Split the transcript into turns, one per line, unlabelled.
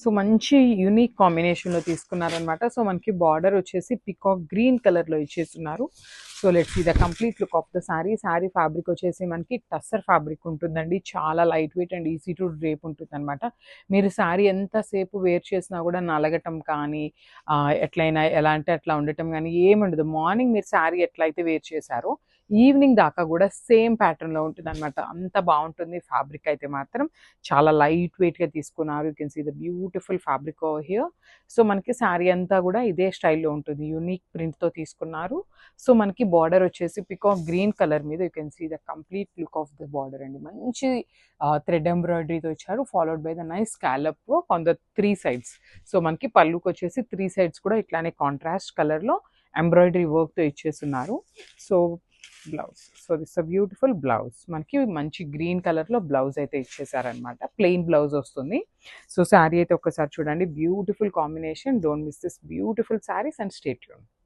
So మంచి unique కాంబినేషన్లో తీసుకున్నారనమాట. సో మనకి బార్డర్ వచ్చేసి పికాక్ గ్రీన్ కలర్లో ఇచ్చేస్తున్నారు. So let's see the complete look of the sari. Sari fabric వచ్చేసి మనకి టస్సర్ ఫ్యాబ్రిక్ ఉంటుందండి. చాలా light weight and easy to drape ఉంటుందన్నమాట. మీరు శారీ ఎంతసేపు వేర్ చేసినా కూడా నలగటం కానీ ఎట్లయినా ఎలా అంటే అట్లా ఉండటం కానీ ఏముండదు. మార్నింగ్ మీరు శారీ ఎట్లయితే వేర్ చేశారో ఈవినింగ్ దాకా కూడా సేమ్ ప్యాటర్న్లో ఉంటుంది అనమాట. అంత బాగుంటుంది ఫ్యాబ్రిక్ అయితే మాత్రం. చాలా లైట్ వెయిట్గా తీసుకున్నారు. You can see the beautiful fabric over here. So మనకి శారీ అంతా కూడా ఇదే స్టైల్లో ఉంటుంది. యూనిక్ ప్రింట్తో తీసుకున్నారు. సో మనకి బార్డర్ వచ్చేసి పికాక్ గ్రీన్ కలర్ మీద you can see the complete look of the border అండి. మంచి థ్రెడ్ ఎంబ్రాయిడరీతో ఇచ్చారు, followed by the nice scallop work on the 3 sides. So మనకి పళ్ళుకి వచ్చేసి 3 సైడ్స్ కూడా ఇట్లానే కాంట్రాస్ట్ కలర్లో ఎంబ్రాయిడరీ వర్క్తో ఇచ్చేస్తున్నారు. So blouse, so this a beautiful blouse. మనకి మంచి గ్రీన్ కలర్లో బ్లౌజ్ అయితే ఇచ్చేసారనమాట. ప్లెయిన్ బ్లౌజ్ వస్తుంది. సో శారీ అయితే ఒక్కసారి చూడండి, beautiful combination. Don't miss this beautiful saris and stay tune.